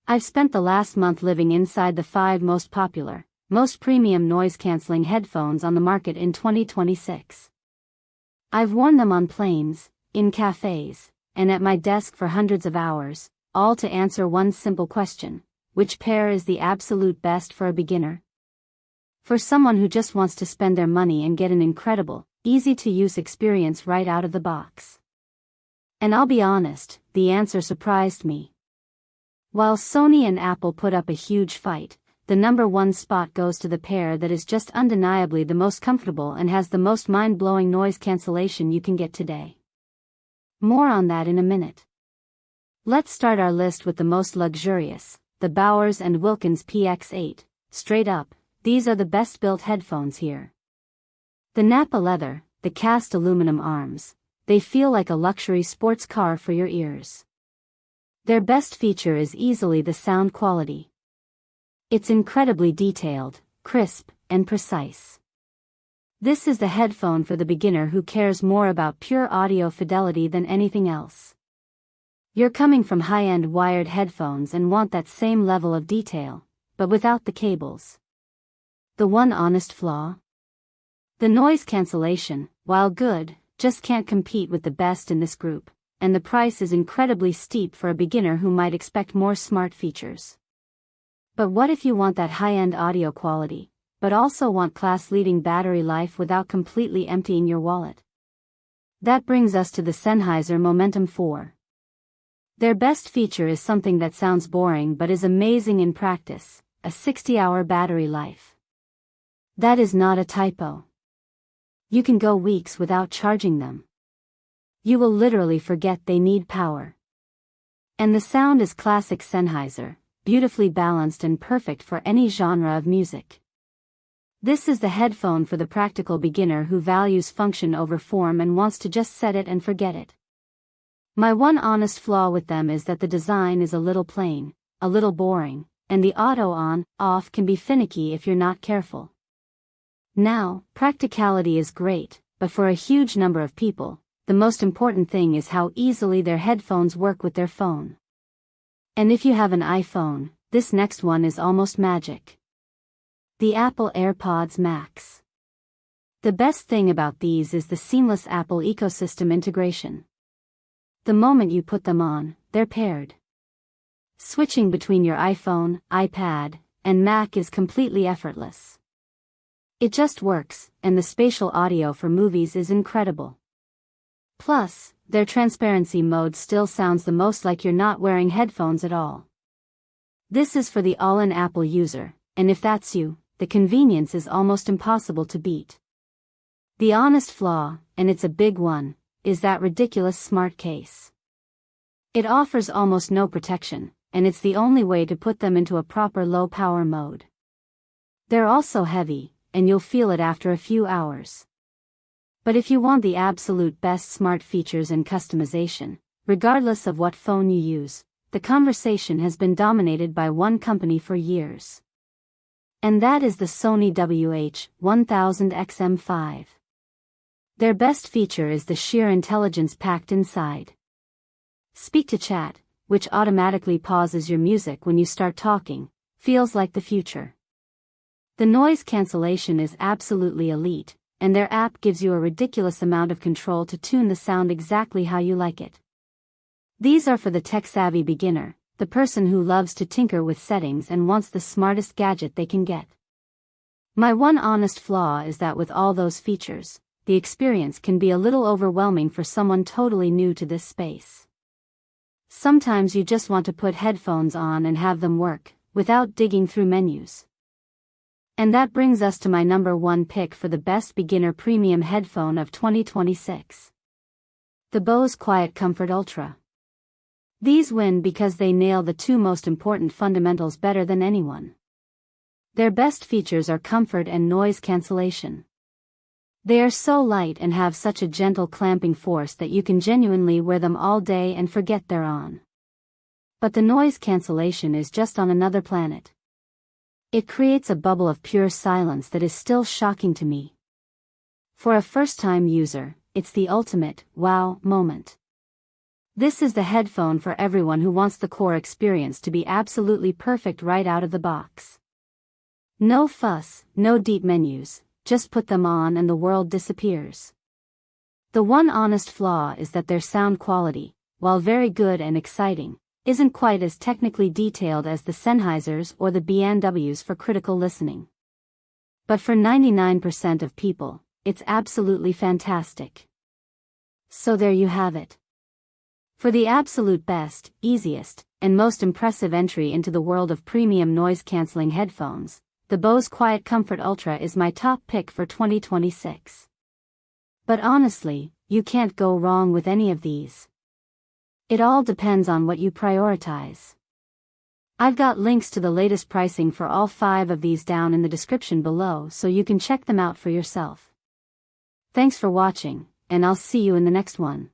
I've spent the last month living inside the 5 most popular, most premium noise-canceling headphones on the market in 2026. I've worn them on planes, in cafes, and at my desk for hundreds of hours, all to answer one simple question: which pair is the absolute best for a beginner? For someone who just wants to spend their money and get an incredible, easy-to-use experience right out of the box. And I'll be honest, the answer surprised me. While Sony and Apple put up a huge fight, the #1 spot goes to the pair that is just undeniably the most comfortable and has the most mind-blowing noise cancellation you can get today. More on that in a minute. Let's start our list with the most luxurious, the Bowers Wilkins Px8. Straight up, these are the best-built headphones here. The Napa leather, the cast aluminum arms, they feel like a luxury sports car for your ears. Their best feature is easily the sound quality. It's incredibly detailed, crisp, and precise. This is the headphone for the beginner who cares more about pure audio fidelity than anything else. You're coming from high-end wired headphones and want that same level of detail, but without the cables. The one honest flaw? The noise cancellation, while good, just can't compete with the best in this group, and the price is incredibly steep for a beginner who might expect more smart features. But what if you want that high-end audio quality, but also want class-leading battery life without completely emptying your wallet? That brings us to the Sennheiser Momentum 4. Their best feature is something that sounds boring but is amazing in practice: a 60-hour battery life. That is not a typo. You can go weeks without charging them. You will literally forget they need power. And the sound is classic Sennheiser, beautifully balanced and perfect for any genre of music. This is the headphone for the practical beginner who values function over form and wants to just set it and forget it. My one honest flaw with them is that the design is a little plain, a little boring, and the auto on-off can be finicky if you're not careful. Now, practicality is great, but for a huge number of people, the most important thing is how easily their headphones work with their phone. And if you have an iPhone, this next one is almost magic. The Apple AirPods Max. The best thing about these is the seamless Apple ecosystem integration. The moment you put them on, they're paired. Switching between your iPhone, iPad, and Mac is completely effortless. It just works, and the spatial audio for movies is incredible. Plus, their transparency mode still sounds the most like you're not wearing headphones at all. This is for the all-in Apple user, and if that's you, the convenience is almost impossible to beat. The honest flaw, and it's a big one, is that ridiculous smart case. It offers almost no protection, and it's the only way to put them into a proper low-power mode. They're also heavy, and you'll feel it after a few hours. But if you want the absolute best smart features and customization, regardless of what phone you use, the conversation has been dominated by one company for years. And that is the Sony WH-1000XM5. Their best feature is the sheer intelligence packed inside. Speak to Chat, which automatically pauses your music when you start talking, feels like the future. The noise cancellation is absolutely elite, and their app gives you a ridiculous amount of control to tune the sound exactly how you like it. These are for the tech-savvy beginner, the person who loves to tinker with settings and wants the smartest gadget they can get. My one honest flaw is that with all those features, the experience can be a little overwhelming for someone totally new to this space. Sometimes you just want to put headphones on and have them work, without digging through menus. And that brings us to my #1 pick for the best beginner premium headphone of 2026. The Bose QuietComfort Ultra. These win because they nail the two most important fundamentals better than anyone. Their best features are comfort and noise cancellation. They are so light and have such a gentle clamping force that you can genuinely wear them all day and forget they're on. But the noise cancellation is just on another planet. It creates a bubble of pure silence that is still shocking to me. For a first-time user, it's the ultimate wow moment. This is the headphone for everyone who wants the core experience to be absolutely perfect right out of the box. No fuss, no deep menus, just put them on and the world disappears. The one honest flaw is that their sound quality, while very good and exciting, isn't quite as technically detailed as the Sennheisers or the B&Ws for critical listening. But for 99% of people, it's absolutely fantastic. So there you have it. For the absolute best, easiest, and most impressive entry into the world of premium noise-canceling headphones, the Bose QuietComfort Ultra is my top pick for 2026. But honestly, you can't go wrong with any of these. It all depends on what you prioritize. I've got links to the latest pricing for all 5 of these down in the description below so you can check them out for yourself. Thanks for watching, and I'll see you in the next one.